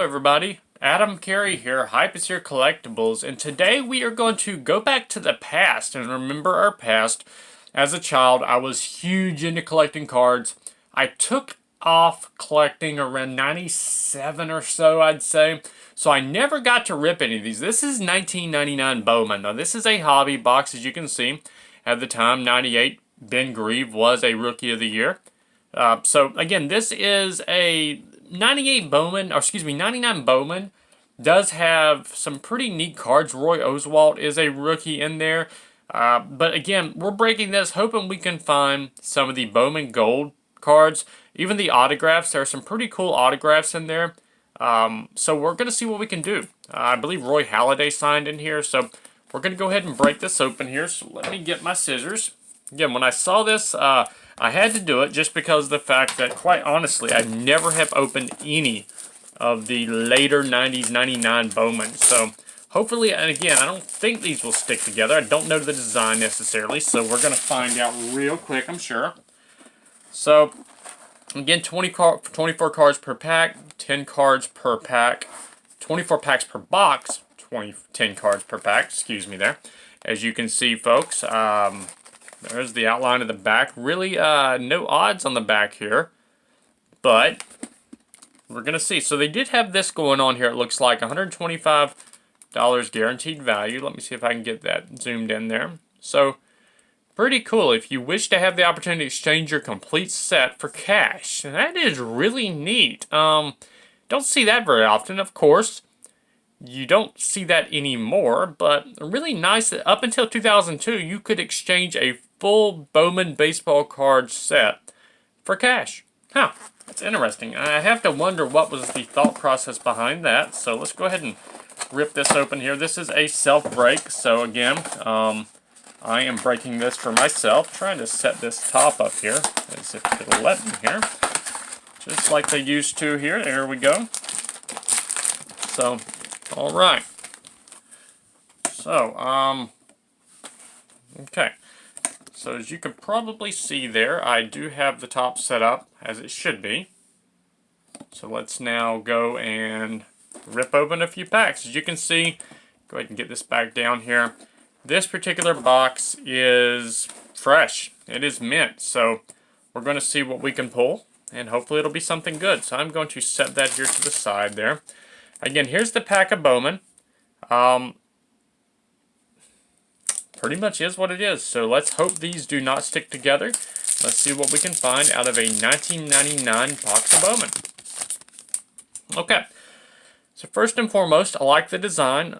everybody, Adam Kerry here, Hype is Here Collectibles, and today we are going to go back to the past and remember our past. As a child, I was huge into collecting cards. I took off collecting around 97 or so, I'd say, so I never got to rip any of these. This is 1999 Bowman. Now this is a hobby box, as you can see. At the time, 98, Ben Grieve was a Rookie of the Year. So again, this is a 98 Bowman, or excuse me, 99 Bowman does have some pretty neat cards. Roy Oswalt is a rookie in there. But again, we're breaking this, hoping we can find some of the Bowman Gold cards. Even the autographs, there are some pretty cool autographs in there. So we're going to see what we can do. I believe Roy Halladay signed in here, so we're going to go ahead and break this open here. So let me get my scissors. Again, when I saw this, I had to do it just because of the fact that, quite honestly, I never have opened any of the later 90s 99 Bowman. So hopefully, and again, I don't think these will stick together. I don't know the design necessarily, so we're going to find out real quick, I'm sure. So, again, 24 cards per pack, 10 cards per pack, 24 packs per box, 10 cards per pack, excuse me there. As you can see, folks, there's the outline of the back. Really, no odds on the back here, but we're going to see. So they did have this going on here. It looks like $125 guaranteed value. Let me see if I can get that zoomed in there. So, pretty cool. If you wish to have the opportunity to exchange your complete set for cash. And that is really neat. Don't see that very often, of course. You don't see that anymore, but really nice that up until 2002, you could exchange a full Bowman baseball card set for cash. Huh, that's interesting. I have to wonder what was the thought process behind that. So let's go ahead and rip this open here. This is a self-break, so again, I am breaking this for myself, trying to set this top up here, as if it'll let me here. Just like they used to here. There we go. So, alright. So, okay. So as you can probably see there, I do have the top set up as it should be. So let's now go and rip open a few packs. As you can see, go ahead and get this back down here. This particular box is fresh. It is mint. So we're going to see what we can pull, and hopefully it'll be something good. So I'm going to set that here to the side there. Again, here's the pack of Bowman. Pretty much is what it is. So let's hope these do not stick together. Let's see what we can find out of a 1999 box of Bowman. Okay. So first and foremost, I like the design.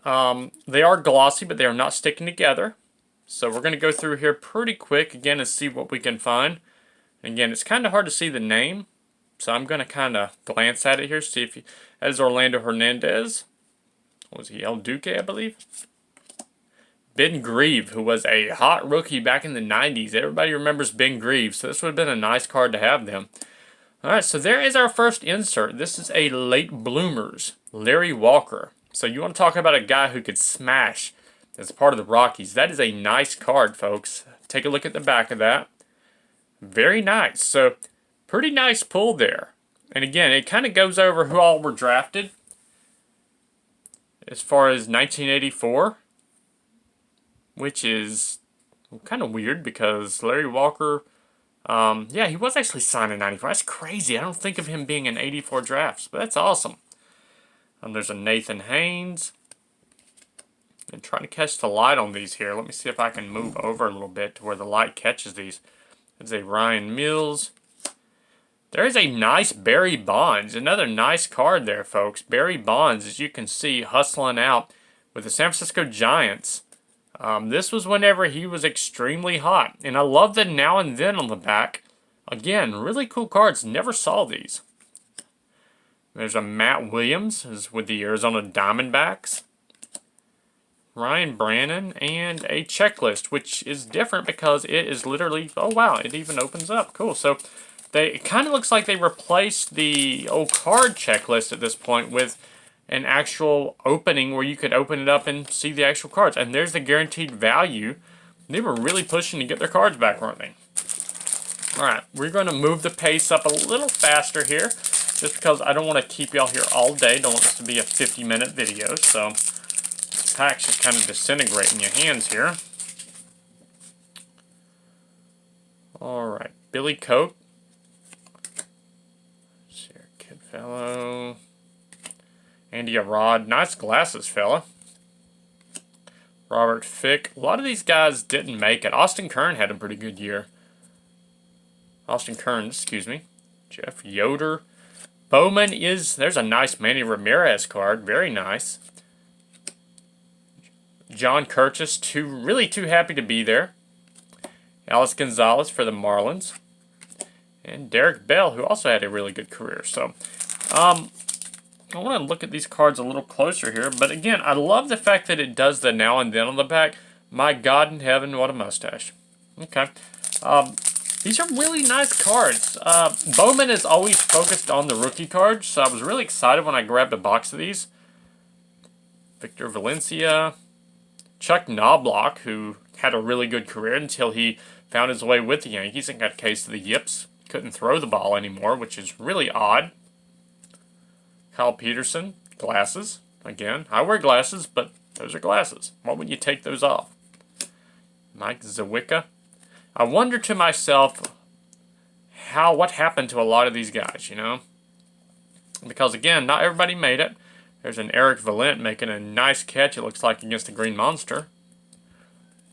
They are glossy, but they are not sticking together. So we're going to go through here pretty quick again and see what we can find. Again, it's kind of hard to see the name, so I'm going to kind of glance at it here, see if that is Orlando Hernandez. What was he, El Duque, I believe? Ben Grieve, who was a hot rookie back in the 90s. Everybody remembers Ben Grieve, so this would have been a nice card to have them. Alright, so there is our first insert. This is a late bloomers, Larry Walker. So you want to talk about a guy who could smash as part of the Rockies. That is a nice card, folks. Take a look at the back of that. Very nice. So, pretty nice pull there. And again, it kind of goes over who all were drafted as far as 1984. Which is kind of weird because Larry Walker, yeah, he was actually signed in 94. That's crazy. I don't think of him being in 84 drafts, but that's awesome. There's a Nathan Haynes. I'm trying to catch the light on these here. Let me see if I can move over a little bit to where the light catches these. There's a Ryan Mills. There is a nice Barry Bonds. Another nice card there, folks. Barry Bonds, as you can see, hustling out with the San Francisco Giants. This was whenever he was extremely hot. And I love the now and then on the back. Again, really cool cards. Never saw these. There's a Matt Williams is with the Arizona Diamondbacks. Ryan Brannon, and a checklist, which is different because it is literally, oh wow, it even opens up. Cool. So it kind of looks like they replaced the old card checklist at this point with an actual opening where you could open it up and see the actual cards. And there's the guaranteed value. They were really pushing to get their cards back, weren't they? Alright, we're going to move the pace up a little faster here. just because I don't want to keep y'all here all day. Don't want this to be a 50-minute video, so this pack's just kind of disintegrating your hands here. Alright, Billy Coat. Sarah Kidfellow. Andy Arad. Nice glasses, fella. Robert Fick. A lot of these guys didn't make it. Austin Kern had a pretty good year. Austin Kearns, excuse me. Jeff Yoder. Bowman is... There's a nice Manny Ramirez card. Very nice. John Curtis. Really too happy to be there. Alex Gonzalez for the Marlins. And Derek Bell, who also had a really good career. So, I want to look at these cards a little closer here. But again, I love the fact that it does the now and then on the back. My God in heaven, what a mustache. Okay. These are really nice cards. Bowman is always focused on the rookie cards, so I was really excited when I grabbed a box of these. Victor Valencia. Chuck Knobloch, who had a really good career until he found his way with the Yankees and got a case of the yips. Couldn't throw the ball anymore, which is really odd. Kyle Peterson, glasses. Again, I wear glasses, but those are glasses. Why would you take those off? Mike Zawicka. I wonder to myself what happened to a lot of these guys, you know? Because, again, not everybody made it. There's an Eric Valent making a nice catch, it looks like, against the Green Monster.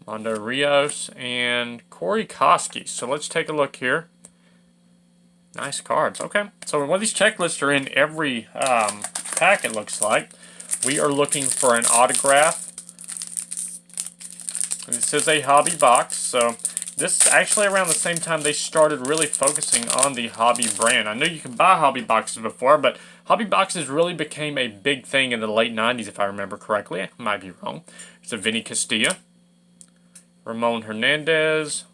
Mondo Rios and Corey Koski. So let's take a look here. Nice cards. Okay. So one of these checklists are in every pack, it looks like. We are looking for an autograph. This is a hobby box. So this is actually around the same time they started really focusing on the hobby brand. I know you can buy hobby boxes before, but hobby boxes really became a big thing in the late 90s, if I remember correctly. I might be wrong. It's a Vinny Castilla. Ramon Hernandez.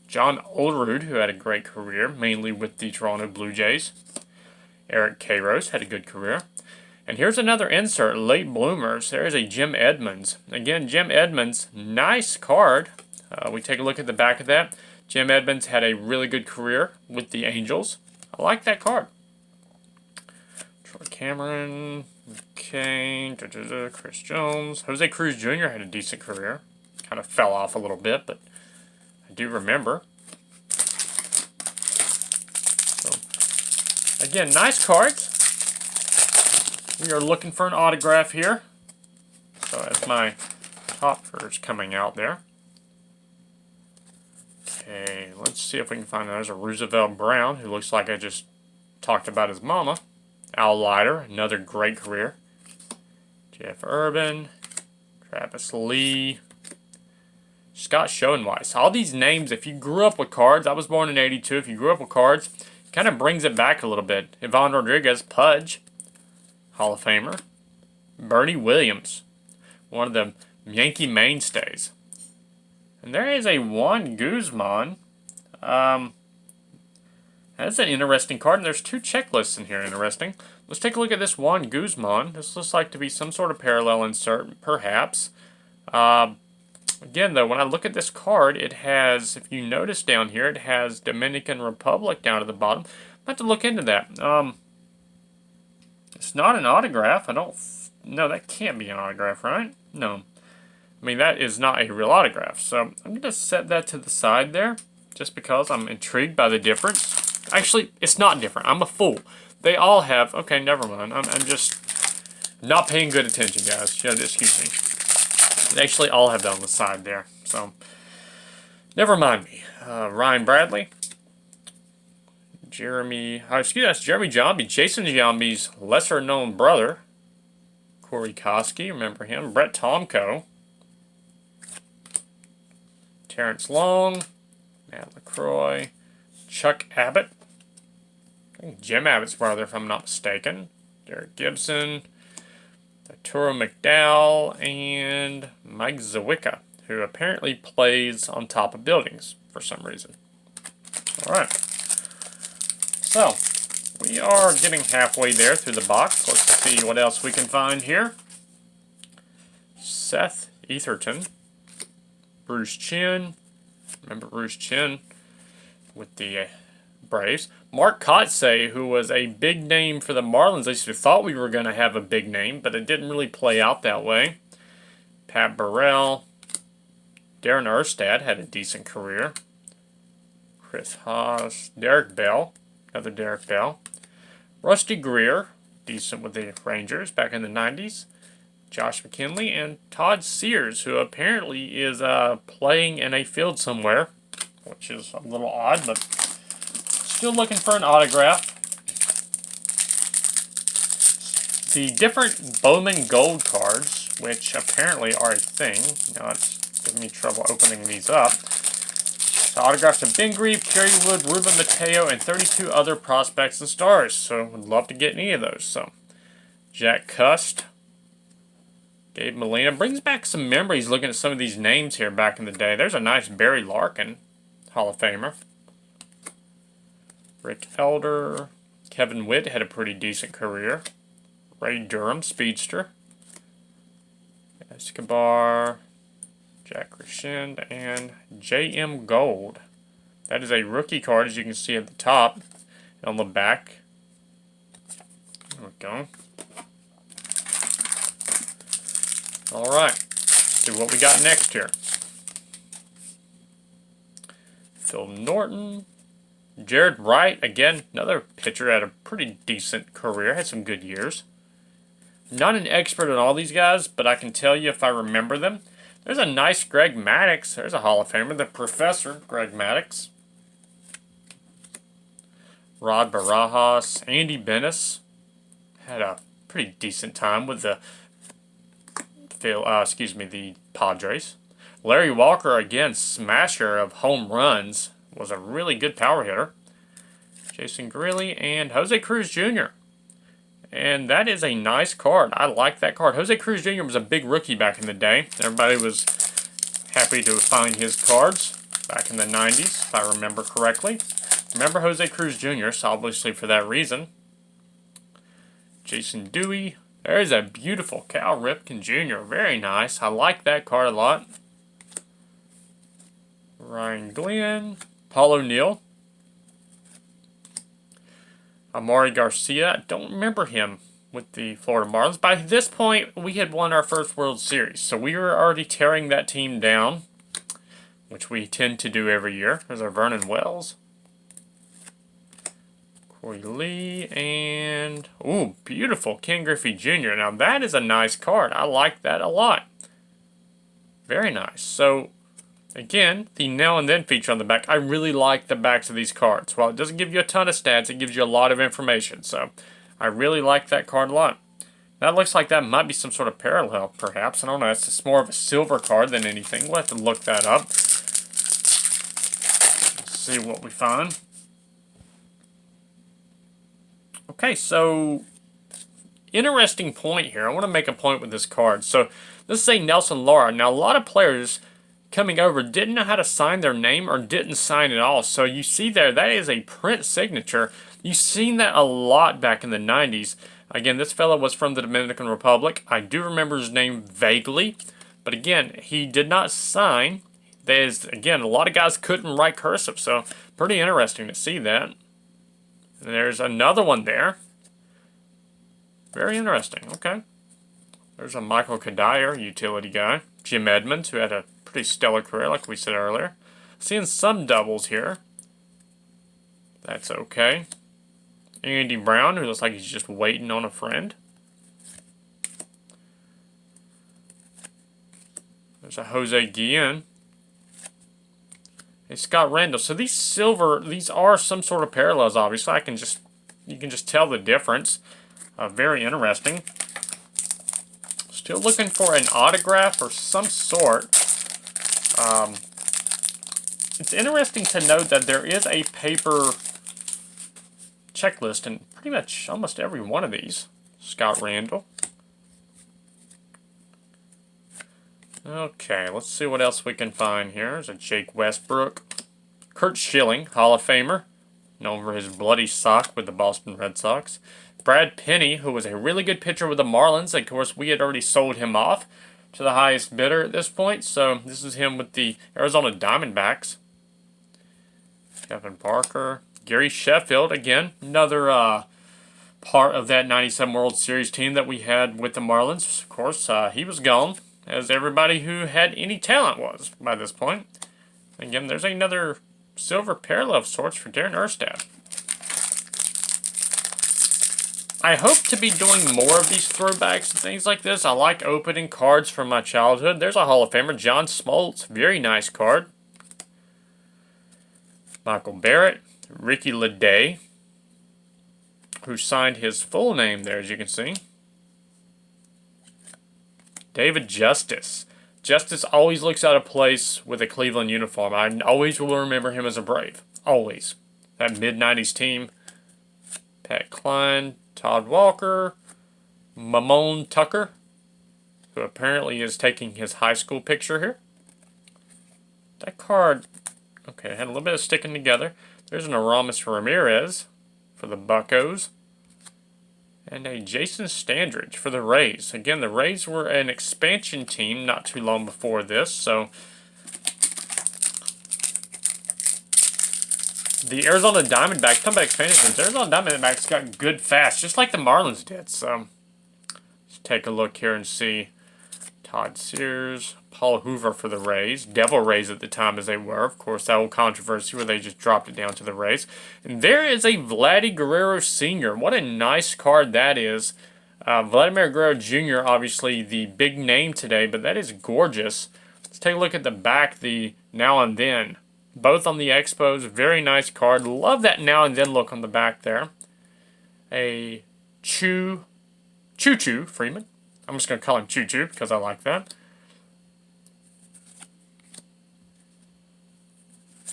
John Olerud, who had a great career, mainly with the Toronto Blue Jays. Eric Karros had a good career. And here's another insert, late bloomers. There's a Jim Edmonds. Again, Jim Edmonds, nice card. We take a look at the back of that. Jim Edmonds had a really good career with the Angels. I like that card. Troy Cameron, McCain, Chris Jones. Jose Cruz Jr. had a decent career. Kind of fell off a little bit, but I do remember. So, again, nice cards. We are looking for an autograph here. So as my topper's coming out there. Okay, let's see if we can find there's a Roosevelt Brown, who looks like I just talked about his mama. Al Leiter, another great career. Jeff Urban, Travis Lee, Scott Schoenweiss. All these names, if you grew up with cards, I was born in '82, if you grew up with cards, it kind of brings it back a little bit. Ivan Rodriguez, Pudge, Hall of Famer. Bernie Williams, one of the Yankee mainstays. And there is a Juan Guzman. That's an interesting card, and there's two checklists in here, interesting. Let's take a look at this Juan Guzman. This looks like to be some sort of parallel insert, perhaps. Again, though, when I look at this card, it has, if you notice down here, it has Dominican Republic down at the bottom. I'll have to look into that. It's not an autograph. No, that can't be an autograph, right? No. I mean, that is not a real autograph. So I'm going to set that to the side there, just because I'm intrigued by the difference. Actually, it's not different. I'm a fool. They all have... Okay, never mind. I'm just not paying good attention, guys. Just excuse me. They actually all have that on the side there. So, never mind me. Ryan Bradley. Jeremy Giambi. Jason Giambi's lesser-known brother. Corey Koski, remember him. Brett Tomko. Terrence Long. Matt LaCroix. Chuck Abbott. I think Jim Abbott's brother, if I'm not mistaken. Derek Gibson. Arturo McDowell, and Mike Zawicka, who apparently plays on top of buildings for some reason. Alright. So, we are getting halfway there through the box. Let's see what else we can find here. Seth Etherton. Bruce Chin. Remember Bruce Chin with the Braves. Mark Kotsay, who was a big name for the Marlins. At least we thought we were going to have a big name, but it didn't really play out that way. Pat Burrell. Darren Erstad had a decent career. Chris Haas. Derek Bell. Another Derek Bell. Rusty Greer. Decent with the Rangers back in the 90s. Josh McKinley. And Todd Sears, who apparently is playing in a field somewhere, which is a little odd, but still looking for an autograph. The different Bowman Gold cards, which apparently are a thing. Now it's giving me trouble opening these up. So autographs of Ben Grieve, Kerry Wood, Ruben Mateo, and 32 other prospects and stars. So would love to get any of those. So Jack Cust, Gabe Molina. Brings back some memories looking at some of these names here back in the day. There's a nice Barry Larkin, Hall of Famer. Rick Elder. Kevin Witt had a pretty decent career. Ray Durham, speedster. Escobar. Jack Crescend. And J.M. Gold. That is a rookie card, as you can see at the top. And on the back. There we go. Alright. See what we got next here. Phil Norton. Jared Wright, again, another pitcher, had a pretty decent career, had some good years. Not an expert on all these guys, but I can tell you if I remember them. There's a nice Greg Maddux. There's a Hall of Famer, the Professor, Greg Maddux. Rod Barajas, Andy Benes. Had a pretty decent time with the Padres. Larry Walker, again, smasher of home runs. Was a really good power hitter. Jason Greeley and Jose Cruz Jr. And that is a nice card. I like that card. Jose Cruz Jr. was a big rookie back in the day. Everybody was happy to find his cards back in the 90s, if I remember correctly. Remember Jose Cruz Jr., so obviously for that reason. Jason Dewey. There's a beautiful Cal Ripken Jr. Very nice. I like that card a lot. Ryan Glenn. Paul O'Neill. Amari Garcia. I don't remember him with the Florida Marlins. By this point, we had won our first World Series, so we were already tearing that team down, which we tend to do every year. There's our Vernon Wells. Corey Lee, and, ooh, beautiful Ken Griffey Jr. Now, that is a nice card. I like that a lot. Very nice. So, again, the now and then feature on the back. I really like the backs of these cards. While it doesn't give you a ton of stats, it gives you a lot of information. So, I really like that card a lot. That looks like that might be some sort of parallel, perhaps. I don't know. It's just more of a silver card than anything. We'll have to look that up. Let's see what we find. Okay, so interesting point here. I want to make a point with this card. So, this is a Nelson Lara. Now, a lot of players coming over didn't know how to sign their name or didn't sign at all. So you see there, that is a print signature. You've seen that a lot back in the 90s. Again, this fellow was from the Dominican Republic. I do remember his name vaguely. But again, he did not sign. There's, again, a lot of guys couldn't write cursive. So pretty interesting to see that. And there's another one there. Very interesting. Okay. There's a Michael Kadire, utility guy. Jim Edmonds, who had a pretty stellar career, like we said earlier. Seeing some doubles here. That's okay. Andy Brown, who looks like he's just waiting on a friend. There's a Jose Guillen. And Scott Randall. So these silver, these are some sort of parallels, obviously. You can just tell the difference. Very interesting. Still looking for an autograph or some sort. It's interesting to note that there is a paper checklist in pretty much almost every one of these. Scott Randall. Okay, let's see what else we can find here. There's a Jake Westbrook. Kurt Schilling, Hall of Famer, known for his bloody sock with the Boston Red Sox. Brad Penny, who was a really good pitcher with the Marlins. Of course, we had already sold him off to the highest bidder at this point. So this is him with the Arizona Diamondbacks. Kevin Parker. Gary Sheffield, again, another part of that 97 World Series team that we had with the Marlins. Of course, he was gone, as everybody who had any talent was by this point. Again, there's another silver parallel of sorts for Darren Erstad. I hope to be doing more of these throwbacks and things like this. I like opening cards from my childhood. There's a Hall of Famer, John Smoltz. Very nice card. Michael Barrett. Ricky Leday, who signed his full name there, as you can see. David Justice. Justice always looks out of place with a Cleveland uniform. I always will remember him as a Brave. Always. That mid-90s team. Pat Klein. Todd Walker, Mamone Tucker, who apparently is taking his high school picture here. That card, okay, had a little bit of sticking together. There's an Aramis Ramirez for the Buccos. And a Jason Standridge for the Rays. Again, the Rays were an expansion team not too long before this, so the Arizona Diamondbacks, come back expansion. The Arizona Diamondbacks got good fast, just like the Marlins did. So let's take a look here and see. Todd Sears, Paul Hoover for the Rays. Devil Rays at the time as they were. Of course, that old controversy where they just dropped it down to the Rays. And there is a Vladdy Guerrero Sr. What a nice card that is. Vladimir Guerrero Jr., obviously the big name today, but that is gorgeous. Let's take a look at the back, the Now and Then. Both on the Expos. Very nice card. Love that Now and Then look on the back there. A Choo Freeman. I'm just going to call him Choo Choo because I like that.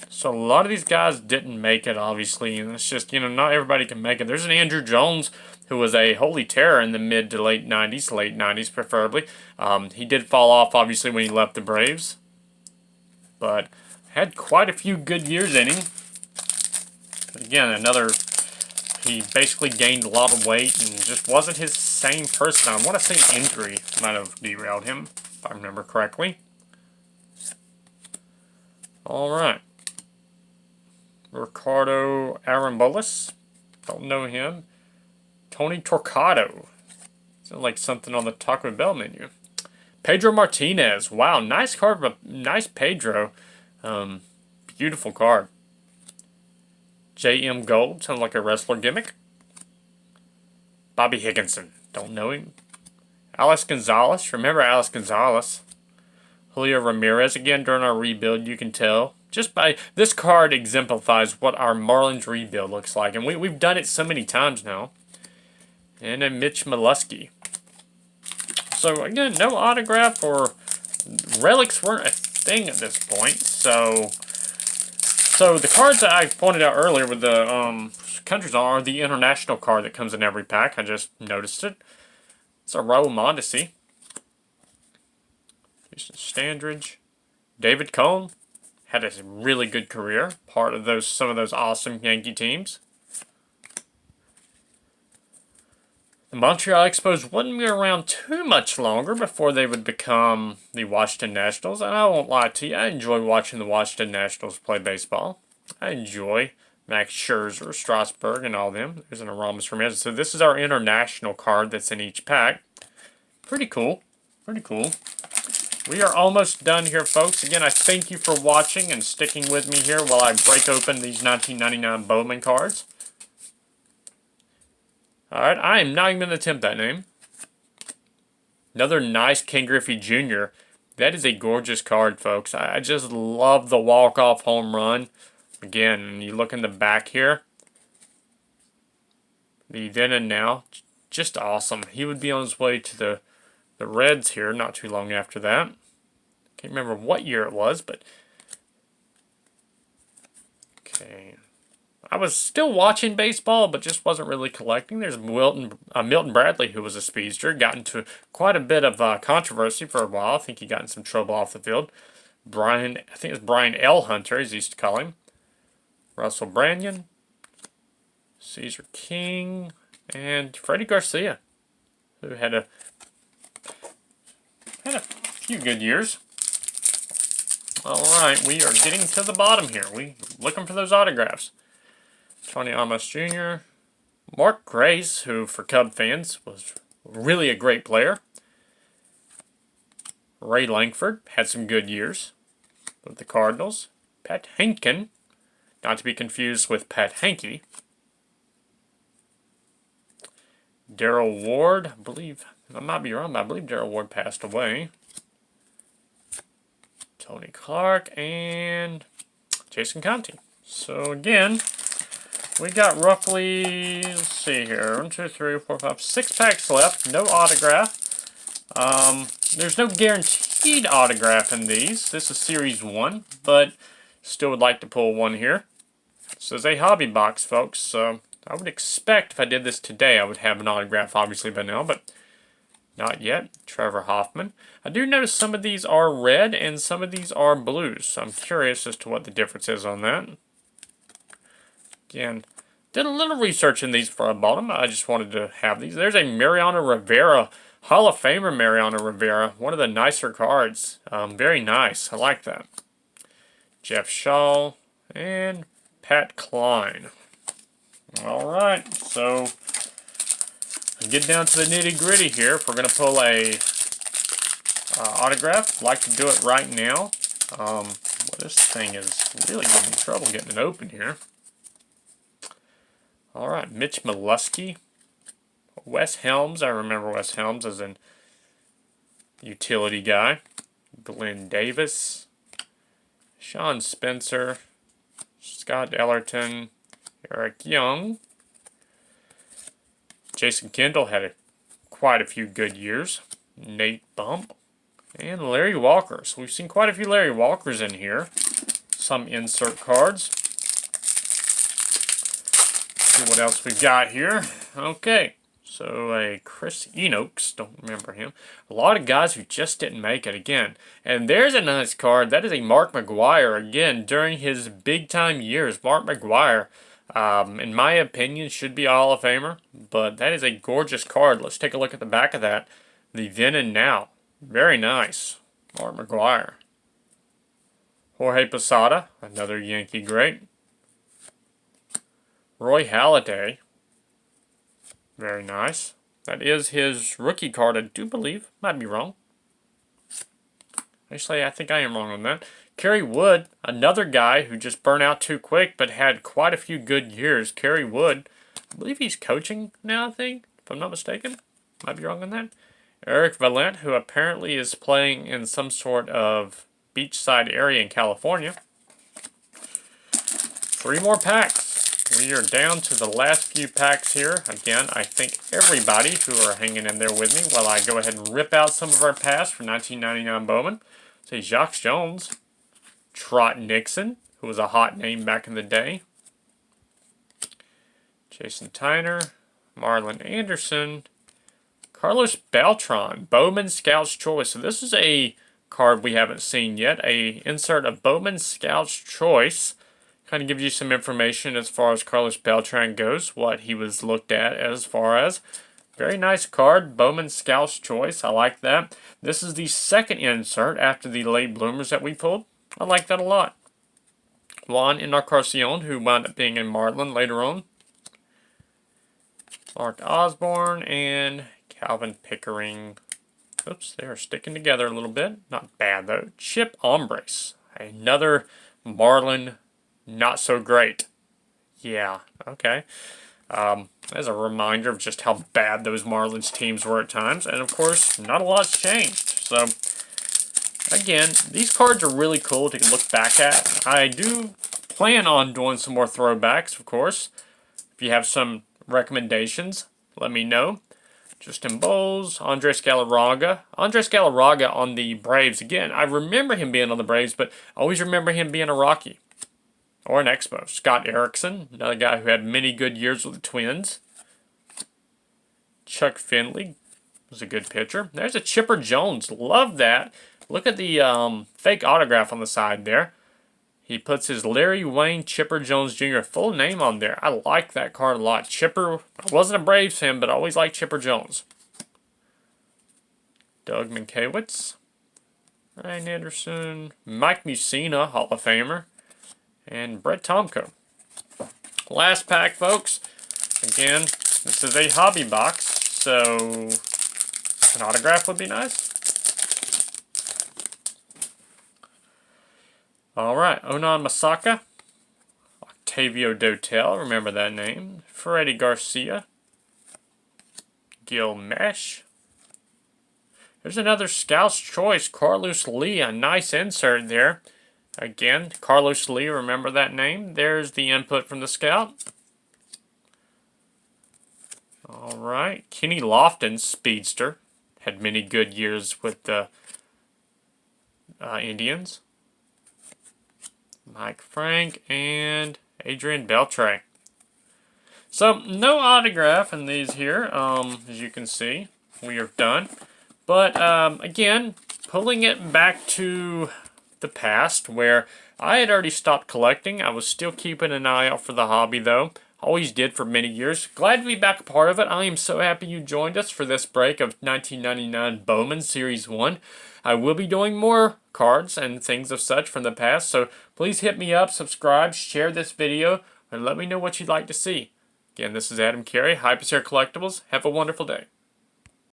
So a lot of these guys didn't make it, obviously. And it's just, not everybody can make it. There's an Andrew Jones who was a holy terror in the mid to late 90s preferably. He did fall off, obviously, when he left the Braves. But had quite a few good years in him. But again, he basically gained a lot of weight and just wasn't his same person. I want to say injury might have derailed him, if I remember correctly. Alright. Ricardo Arambolas. Don't know him. Tony Torquato. Sounds like something on the Taco Bell menu. Pedro Martinez. Wow, nice card, but nice Pedro. Beautiful card. J.M. Gold, sounds like a wrestler gimmick. Bobby Higginson, don't know him. Alex Gonzalez, remember Alex Gonzalez. Julio Ramirez, again during our rebuild, you can tell. Just by this card exemplifies what our Marlins rebuild looks like. And we've done it so many times now. And then Mitch Molesky. So again, no autograph or relics weren't a thing at this point. So the cards that I pointed out earlier with the countries are the international card that comes in every pack. I just noticed it. It's a Raul Mondesi. Standridge. David Cone had a really good career. Part of some of those awesome Yankee teams. The Montreal Expos wouldn't be around too much longer before they would become the Washington Nationals. And I won't lie to you, I enjoy watching the Washington Nationals play baseball. I enjoy Max Scherzer, Strasburg, and all them. There's an Aramis Ramirez. So this is our international card that's in each pack. Pretty cool. Pretty cool. We are almost done here, folks. Again, I thank you for watching and sticking with me here while I break open these 1999 Bowman cards. Alright, I am not even going to attempt that name. Another nice Ken Griffey Jr. That is a gorgeous card, folks. I just love the walk-off home run. Again, you look in the back here. The then and now. Just awesome. He would be on his way to the Reds here not too long after that. Can't remember what year it was, but... Okay. I was still watching baseball, but just wasn't really collecting. There's Milton Bradley, who was a speedster. Got into quite a bit of controversy for a while. I think he got in some trouble off the field. I think it was Brian L. Hunter, as he used to call him. Russell Branyan. Caesar King. And Freddie Garcia, who had a few good years. Alright, we are getting to the bottom here. We're looking for those autographs. Tony Amos Jr., Mark Grace, who for Cub fans was really a great player. Ray Langford had some good years with the Cardinals. Pat Henkin, not to be confused with Pat Hankey. Darrell Ward, I believe, I might be wrong, but I believe Darrell Ward passed away. Tony Clark and Jason Conte. So again, we got roughly, let's see here, 1, 2, 3, 4, 5, 6 packs left. No autograph. There's no guaranteed autograph in these. This is Series 1, but still would like to pull one here. This is a hobby box, folks. So I would expect if I did this today, I would have an autograph obviously by now, but not yet. Trevor Hoffman. I do notice some of these are red and some of these are blues. So I'm curious as to what the difference is on that. Again, did a little research in these before I bought them. I just wanted to have these. There's a Mariano Rivera, Hall of Famer Mariano Rivera. One of the nicer cards. Very nice. I like that. Jeff Shaw and Pat Klein. Alright, so get down to the nitty gritty here. If we're going to pull a autograph, I'd like to do it right now. Well, this thing is really giving me trouble getting it open here. Alright, Mitch Molesky. Wes Helms. I remember Wes Helms as an utility guy. Glenn Davis. Sean Spencer. Scott Ellerton. Eric Young. Jason Kendall had quite a few good years. Nate Bump. And Larry Walker. So we've seen quite a few Larry Walkers in here. Some insert cards. See what else we've got here. Okay. So a Chris Enochs. Don't remember him. A lot of guys who just didn't make it again. And there's a nice card. That is a Mark McGwire. Again, during his big time years. Mark McGwire, in my opinion, should be a Hall of Famer. But that is a gorgeous card. Let's take a look at the back of that. The then and now. Very nice. Mark McGwire. Jorge Posada, another Yankee great. Roy Halladay. Very nice. That is his rookie card, I do believe. Might be wrong. Actually, I think I am wrong on that. Kerry Wood, another guy who just burned out too quick, but had quite a few good years. Kerry Wood, I believe he's coaching now, I think, if I'm not mistaken. Might be wrong on that. Eric Valent, who apparently is playing in some sort of beachside area in California. 3 more packs. We are down to the last few packs here. Again, I thank everybody who are hanging in there with me while I go ahead and rip out some of our past for 1999 Bowman. Say Jacques Jones, Trot Nixon, who was a hot name back in the day. Jason Tyner, Marlon Anderson, Carlos Beltran, Bowman Scout's Choice. So this is a card we haven't seen yet. A insert of Bowman Scout's Choice. Kind of gives you some information as far as Carlos Beltran goes, what he was looked at as far as. Very nice card, Bowman Scout's Choice. I like that. This is the second insert after the late bloomers that we pulled. I like that a lot. Juan Encarnacion, who wound up being in Marlin later on. Mark Osborne and Calvin Pickering. Oops, they are sticking together a little bit. Not bad, though. Chip Ombres. Another Marlin not so great. Yeah, okay. As a reminder of just how bad those Marlins teams were at times. And, of course, not a lot's changed. So, again, these cards are really cool to look back at. I do plan on doing some more throwbacks, of course. If you have some recommendations, let me know. Justin Bowles, Andres Galarraga. Andres Galarraga on the Braves. Again, I remember him being on the Braves, but I always remember him being a Rocky. Or an Expo. Scott Erickson, another guy who had many good years with the Twins. Chuck Finley was a good pitcher. There's a Chipper Jones. Love that. Look at the fake autograph on the side there. He puts his Larry Wayne Chipper Jones Jr. full name on there. I like that card a lot. Chipper, I wasn't a Braves fan, but I always liked Chipper Jones. Doug Minkiewicz. Ryan Anderson. Mike Mussina, Hall of Famer. And Brett Tomko. Last pack, folks. Again, this is a hobby box, so an autograph would be nice. Alright, Onan Masaka, Octavio Dotel, remember that name, Freddie Garcia, Gil Mesh. There's another Scout's Choice, Carlos Lee, a nice insert there. Again, Carlos Lee, remember that name. There's the input from the Scout. Alright, Kenny Lofton, Speedster. Had many good years with the Indians. Mike Frank and Adrian Beltre. So, no autograph in these here, as you can see. We are done. But, again, pulling it back to the past, where I had already stopped collecting. I was still keeping an eye out for the hobby, though. Always did for many years. Glad to be back a part of it. I am so happy you joined us for this break of 1999 Bowman Series 1. I will be doing more cards and things of such from the past, so please hit me up, subscribe, share this video, and let me know what you'd like to see. Again, this is Adam Kerry, Hypersphere Collectibles. Have a wonderful day.